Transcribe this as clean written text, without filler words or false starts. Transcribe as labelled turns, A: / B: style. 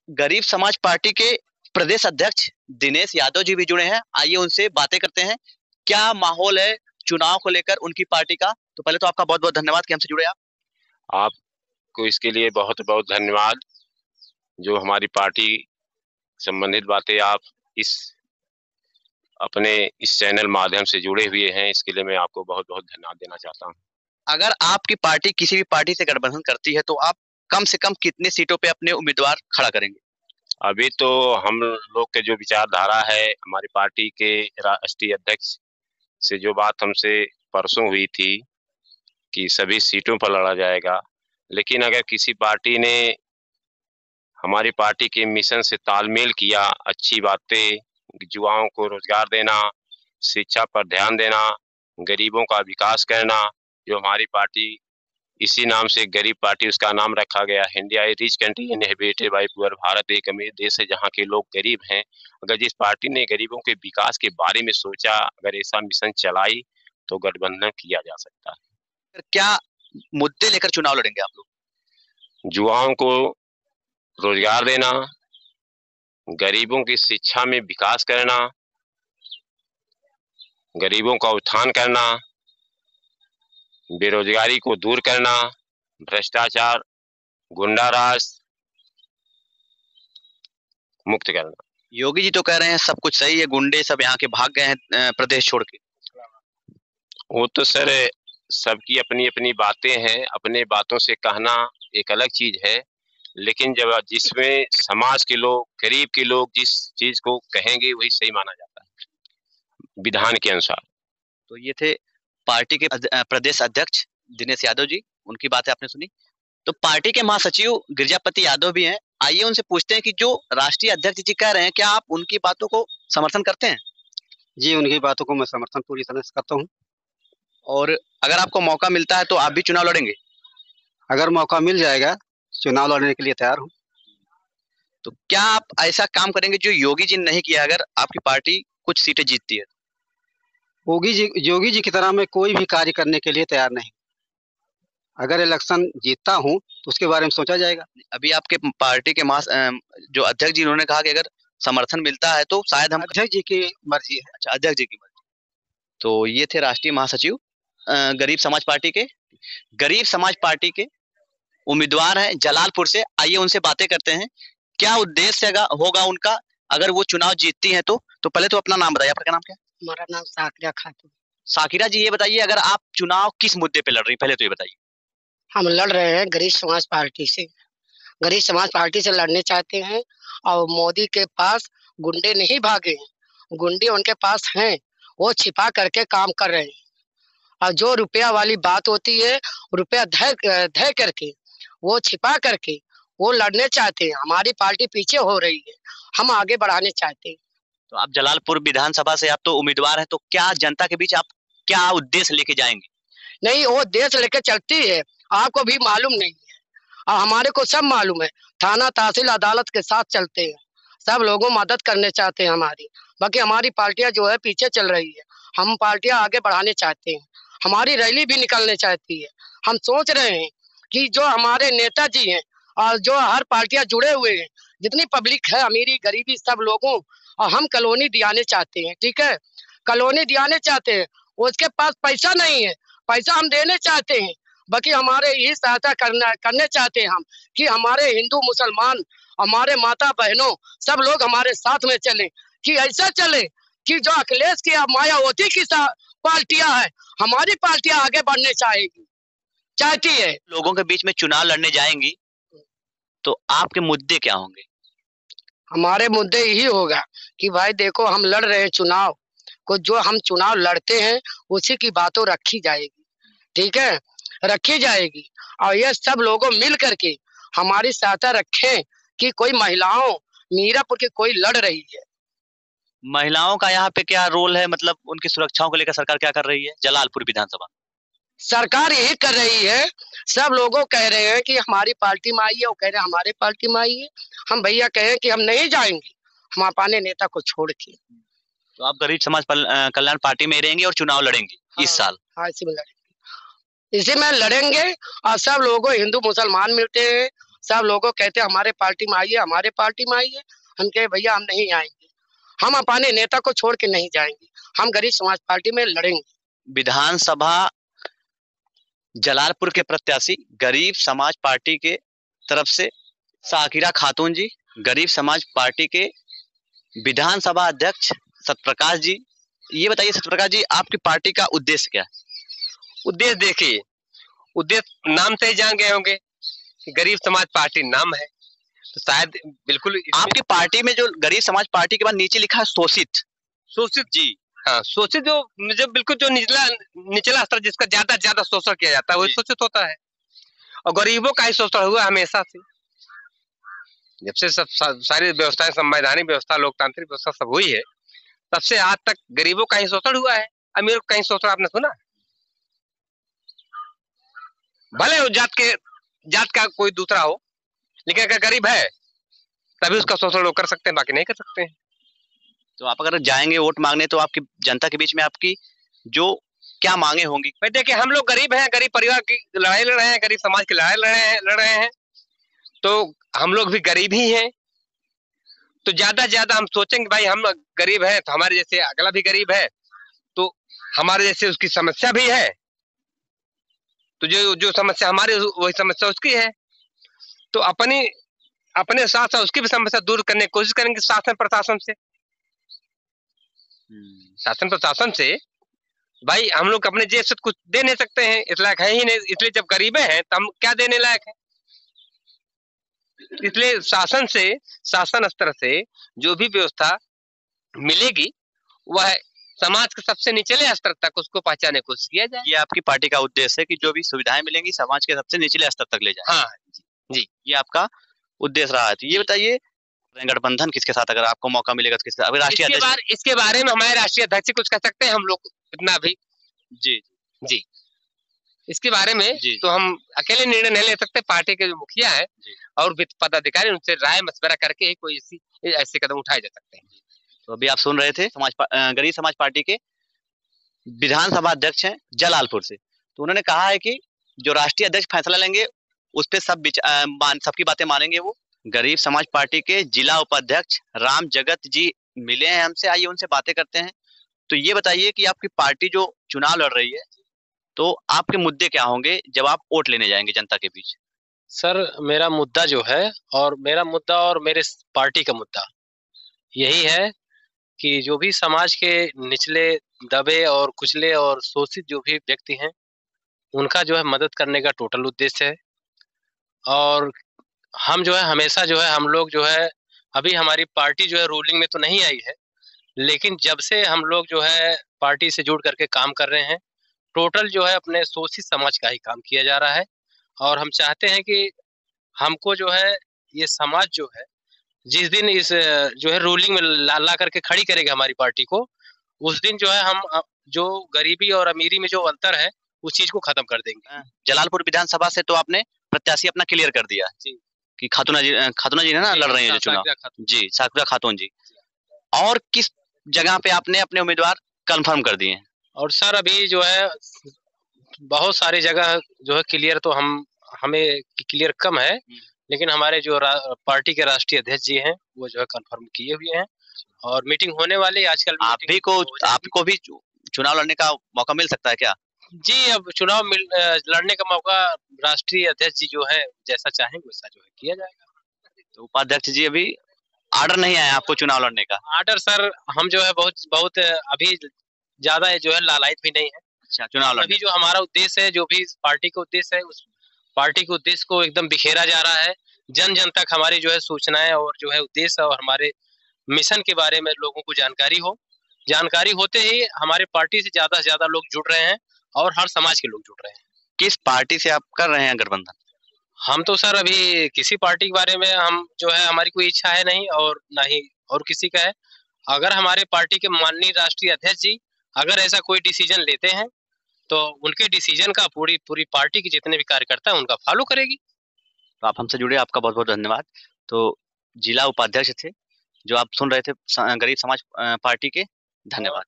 A: गरीब समाज पार्टी के प्रदेश अध्यक्ष दिनेश यादव जी भी जुड़े हैं। आइए उनसे बातें करते हैं। क्या माहौल है चुनाव को लेकर उनकी पार्टी का? तो पहले तो आपका बहुत-बहुत धन्यवाद कि हमसे जुड़े आप।
B: आपको इसके लिए बहुत-बहुत धन्यवाद, जो हमारी पार्टी संबंधित बातें आप इस अपने इस चैनल माध्यम से जुड़े हुए हैं, इसके लिए मैं आपको बहुत-बहुत धन्यवाद देना चाहता हूँ।
A: अगर आपकी पार्टी किसी भी पार्टी से गठबंधन करती है, तो आप कम से कम कितनी सीटों पे अपने उम्मीदवार खड़ा करेंगे?
B: अभी तो हम लोग के जो विचारधारा है, हमारी पार्टी के राष्ट्रीय अध्यक्ष से जो बात हमसे परसों हुई थी कि सभी सीटों पर लड़ा जाएगा। लेकिन अगर किसी पार्टी ने हमारी पार्टी के मिशन से तालमेल किया, अच्छी बातें, युवाओं को रोजगार देना, शिक्षा पर ध्यान देना, गरीबों का विकास करना, जो हमारी पार्टी इसी नाम से गरीब पार्टी उसका नाम रखा गया। इंडिया ए rich country inhabited bye poor, Bharat एक अमीर देश है जहाँ के लोग गरीब हैं। अगर जिस पार्टी ने गरीबों के विकास के बारे में सोचा, अगर ऐसा मिशन चलाई, तो गठबंधन किया जा सकता है।
A: क्या मुद्दे लेकर चुनाव लड़ेंगे आप लोग?
B: युवाओं को रोजगार देना, गरीबों की शिक्षा में विकास करना, गरीबों का उत्थान करना, बेरोजगारी को दूर करना, भ्रष्टाचार, गुंडाराज मुक्त करना।
A: योगी जी तो कह रहे हैं सब कुछ सही है, गुंडे सब यहाँ के भाग गए हैं प्रदेश छोड़ के।
B: वो तो सर सबकी अपनी-अपनी बातें हैं, अपने बातों से कहना एक अलग चीज है, लेकिन जब जिसमें समाज के लोग, गरीब के लोग जिस चीज को कहेंगे वही सही माना जाता है, विधान के अनुसार।
A: तो ये थे पार्टी के प्रदेश अध्यक्ष दिनेश यादव जी, उनकी बातें आपने सुनी। तो पार्टी के महासचिव गिरजापति यादव भी हैं। आइए उनसे पूछते हैं कि जो राष्ट्रीय अध्यक्ष जी कह रहे हैं, क्या आप उनकी बातों को समर्थन करते हैं?
C: जी, उनकी बातों को मैं समर्थन पूरी तरह से करता हूँ।
A: और अगर आपको मौका मिलता है तो आप भी चुनाव लड़ेंगे?
C: अगर मौका मिल जाएगा, चुनाव लड़ने के लिए तैयार हूँ।
A: तो क्या आप ऐसा काम करेंगे जो योगी जी ने नहीं किया, अगर आपकी पार्टी कुछ सीटें जीतती है?
C: योगी जी की तरह मैं कोई भी कार्य करने के लिए तैयार नहीं। अगर इलेक्शन जीतता हूँ, तो उसके बारे में सोचा जाएगा।
A: अभी आपके पार्टी के जो अध्यक्ष जी, उन्होंने कहा कि अगर समर्थन मिलता है तो शायद हम।
C: अध्यक्ष जी की मर्जी है।
A: अच्छा, अध्यक्ष जी की मर्जी। तो ये थे राष्ट्रीय महासचिव गरीब समाज पार्टी के। गरीब समाज पार्टी के उम्मीदवार हैं जलालपुर से। आइए उनसे बातें करते हैं। क्या उद्देश्य होगा उनका अगर वो चुनाव जीतती हैं तो पहले तो अपना नाम बताइए। आपका नाम क्या है?
D: हमारा नाम साकिरा खातून।
A: साकिरा जी, ये बताइए अगर आप चुनाव किस मुद्दे पे लड़ रही, पहले तो ये बताइए।
D: हम लड़ रहे हैं गरीब समाज पार्टी से। गरीब समाज पार्टी से लड़ने चाहते हैं और मोदी के पास गुंडे नहीं भागे हैं, गुंडे उनके पास हैं, वो छिपा करके काम कर रहे हैं। और जो रुपया वाली बात होती है, रुपया धय करके, वो छिपा करके वो लड़ने चाहते हैं। हमारी पार्टी पीछे हो रही है, हम आगे बढ़ाने चाहते हैं।
A: तो आप जलालपुर विधानसभा से आप तो उम्मीदवार हैं, तो क्या जनता के बीच आप क्या उद्देश्य लेके जाएंगे?
D: नहीं, वो देश लेके चलती है, आपको भी मालूम नहीं है और हमारे को सब मालूम है। थाना तहसील अदालत के साथ चलते हैं, सब लोगों मदद करने चाहते हैं हमारी। बाकी हमारी पार्टियां जो है पीछे चल रही है, हम पार्टियां आगे बढ़ाने चाहते हैं। हमारी रैली भी निकलने चाहती है। हम सोच रहे हैं कि जो हमारे नेताजी हैं और जो हर पार्टियां जुड़े हुए हैं, जितनी पब्लिक है, अमीरी गरीबी सब लोगों, और हम कॉलोनी दियाने चाहते हैं। ठीक है, कॉलोनी दियाने चाहते हैं। उसके पास पैसा नहीं है, पैसा हम देने चाहते हैं। बाकी हमारे यही सहायता करने चाहते हैं हम कि हमारे हिंदू मुसलमान, हमारे माता बहनों, सब लोग हमारे साथ में चले, कि ऐसा चले कि जो अखिलेश की मायावती की पार्टियां है, हमारी पार्टियां आगे बढ़ने चाहती है।
A: लोगों के बीच में चुनाव लड़ने जाएंगी तो आपके मुद्दे क्या होंगे?
D: हमारे मुद्दे यही होगा कि भाई देखो, हम लड़ रहे हैं चुनाव को, जो हम चुनाव लड़ते हैं उसी की बातों रखी जाएगी। ठीक है, रखी जाएगी। और ये सब लोगों मिल करके हमारी सहायता रखें कि कोई महिलाओं, मीरापुर की कोई लड़ रही है।
A: महिलाओं का यहाँ पे क्या रोल है, मतलब उनकी सुरक्षाओं को लेकर सरकार क्या कर रही है जलालपुर विधानसभा?
D: सरकार यही कर रही है। सब लोगों कह रहे हैं कि हमारी पार्टी में आइए, वो कह रहे हैं हमारे पार्टी में आइए। हम भैया कहे कि हम नहीं जाएंगे, हम अपने नेता को छोड़ के।
A: तो आप गरीब समाज कल्याण पार्टी में रहेंगे और चुनाव लड़ेंगे?
D: हाँ,
A: इस साल?
D: हाँ, इसी में लड़ेंगे। और सब लोगों, हिंदू मुसलमान मिलते हैं, सब लोगों कहते हमारे पार्टी में आइए, हमारे पार्टी में आइए। हम कहे भैया हम नहीं आएंगे, हम अपने नेता को छोड़ के नहीं जाएंगे, हम गरीब समाज पार्टी में लड़ेंगे।
A: विधानसभा जलालपुर के प्रत्याशी गरीब समाज पार्टी के तरफ से साकिरा खातून जी, गरीब समाज पार्टी के विधानसभा अध्यक्ष सत्यप्रकाश जी। ये बताइए सत्यप्रकाश जी, आपकी पार्टी का उद्देश्य क्या है?
E: उद्देश्य देखिए, उद्देश्य नाम से ही जान गए होंगे कि गरीब समाज पार्टी नाम है, तो शायद बिल्कुल
A: आपकी पार्टी में जो गरीब समाज पार्टी के बाद नीचे लिखा है शोषित।
E: शोषित जी, हाँ शोषित जो बिल्कुल जो निचला स्तर जिसका ज्यादा शोषण किया जाता है वही शोषित होता है। और गरीबों का ही शोषण हुआ हमेशा से, जब से सब सारी व्यवस्थाएं, संवैधानिक व्यवस्था, लोकतांत्रिक व्यवस्था सब हुई है, तब से आज तक गरीबों का ही शोषण हुआ है। अमीरों का ही शोषण आपने सुना? भले वो जात का कोई दूसरा हो, लेकिन अगर गरीब है तभी उसका शोषण लोग कर सकते हैं, बाकी नहीं कर सकते हैं।
A: तो आप अगर जाएंगे वोट मांगने तो आपकी जनता के बीच में आपकी जो क्या मांगे होंगी?
E: भाई देखिए, हम लोग गरीब हैं, गरीब परिवार की लड़ाई लड़ रहे हैं, गरीब समाज की लड़ाई लड़ रहे हैं, तो हम लोग भी गरीब ही हैं। तो ज्यादा से ज्यादा हम सोचेंगे भाई हम गरीब हैं तो हमारे जैसे अगला भी गरीब है, तो हमारे जैसे उसकी समस्या भी है, तो जो समस्या हमारी वही समस्या उसकी है, तो अपने साथ साथ उसकी भी समस्या दूर करने की कोशिश करेंगे शासन प्रशासन से। शासन प्रशासन से भाई हम लोग अपने जेब से कुछ दे नहीं सकते हैं, इस लायक है ही नहीं, इसलिए जब गरीबे हैं तो हम क्या देने लायक है। इसलिए शासन स्तर से जो भी व्यवस्था मिलेगी वह समाज के सबसे निचले स्तर तक उसको पहुंचाने की कोशिश किया जाए।
A: ये आपकी पार्टी का उद्देश्य है कि जो भी सुविधाएं मिलेंगी समाज के सबसे निचले स्तर तक ले जाए।
E: हाँ जी,
A: ये आपका उद्देश्य रहा है। तो ये बताइए गठबंधन किसके साथ अगर आपको मौका मिलेगा तो किसके साथ? अभी राष्ट्रीय अध्यक्ष
E: इसके बारे में हमारे राष्ट्रीय अध्यक्ष कुछ कह सकते हैं हम लोग इतना भी? जी, इसके बारे में तो हम अकेले निर्णय नहीं ले सकते, पार्टी के जो मुखिया है और पदाधिकारी उनसे राय मशवरा करके ही कोई ऐसे कदम उठाए जा सकते हैं।
A: तो अभी आप सुन रहे थे गरीब समाज पार्टी के विधानसभा अध्यक्ष हैं जलालपुर से। तो उन्होंने कहा है कि जो राष्ट्रीय अध्यक्ष फैसला लेंगे उस पर सबकी बातें मानेंगे। वो गरीब समाज पार्टी के जिला उपाध्यक्ष राम जगत जी मिले हैं हमसे, आइए उनसे बातें करते हैं। तो ये बताइए कि आपकी पार्टी जो चुनाव लड़ रही है तो आपके मुद्दे क्या होंगे जब आप वोट लेने जाएंगे जनता के बीच?
F: सर मेरा मुद्दा जो है और मेरे पार्टी का मुद्दा यही है कि जो भी समाज के निचले दबे और कुचले और शोषित जो भी व्यक्ति हैं उनका जो है मदद करने का टोटल उद्देश्य है। और हम जो है हमेशा जो है हम लोग जो है अभी हमारी पार्टी जो है रूलिंग में तो नहीं आई है, लेकिन जब से हम लोग जो है पार्टी से जुड़ करके काम कर रहे हैं टोटल जो है अपने शोषित समाज का ही काम किया जा रहा है। और हम चाहते हैं कि हमको जो है ये समाज जो है जिस दिन इस जो है रूलिंग में ला करके खड़ी करेगा हमारी पार्टी को, उस दिन जो है हम जो गरीबी और अमीरी में जो अंतर है उस चीज को खत्म कर देंगे।
A: जलालपुर विधानसभा से तो आपने प्रत्याशी अपना क्लियर कर दिया जी कि खातूना जी है ना लड़ रहे हैं जो चुनाव? जी, साकिरा खातून जी। और किस जगह पे आपने अपने उम्मीदवार कंफर्म कर दिए हैं?
F: और सर अभी जो है बहुत सारी जगह जो है क्लियर तो हमें क्लियर कम है, लेकिन हमारे जो पार्टी के राष्ट्रीय अध्यक्ष जी हैं वो जो है कंफर्म किए हुए हैं और मीटिंग होने वाली आजकल।
A: आपको भी चुनाव लड़ने का मौका मिल सकता है क्या?
F: जी, अब चुनाव लड़ने का मौका राष्ट्रीय अध्यक्ष जी जो है जैसा चाहेंगे वैसा जो है किया जाएगा।
A: तो उपाध्यक्ष जी अभी आर्डर नहीं आया आपको चुनाव लड़ने का?
F: आर्डर सर हम जो है बहुत अभी ज्यादा जो है लालायित भी नहीं है।
A: अच्छा, चुनाव लड़ने
F: अभी जो हमारा उद्देश्य है, जो भी पार्टी का उद्देश्य है, उस पार्टी के उद्देश्य को एकदम बिखेरा जा रहा है। जन जन तक हमारी जो है सूचनाएं और जो है उद्देश्य और हमारे मिशन के बारे में लोगों को जानकारी होते ही हमारे पार्टी से ज्यादा लोग जुड़ रहे हैं और हर समाज के लोग जुड़ रहे हैं।
A: किस पार्टी से आप कर रहे हैं गठबंधन?
F: हम तो सर अभी किसी पार्टी के बारे में हम जो है हमारी कोई इच्छा है नहीं और ना ही और किसी का है। अगर हमारे पार्टी के माननीय राष्ट्रीय अध्यक्ष जी अगर ऐसा कोई डिसीजन लेते हैं तो उनके डिसीजन का पूरी पार्टी के जितने भी कार्यकर्ता हैं उनका फॉलो करेगी।
A: तो आप हमसे जुड़े, आपका बहुत बहुत धन्यवाद। तो जिला उपाध्यक्ष थे जो आप सुन रहे थे गरीब समाज पार्टी के, धन्यवाद।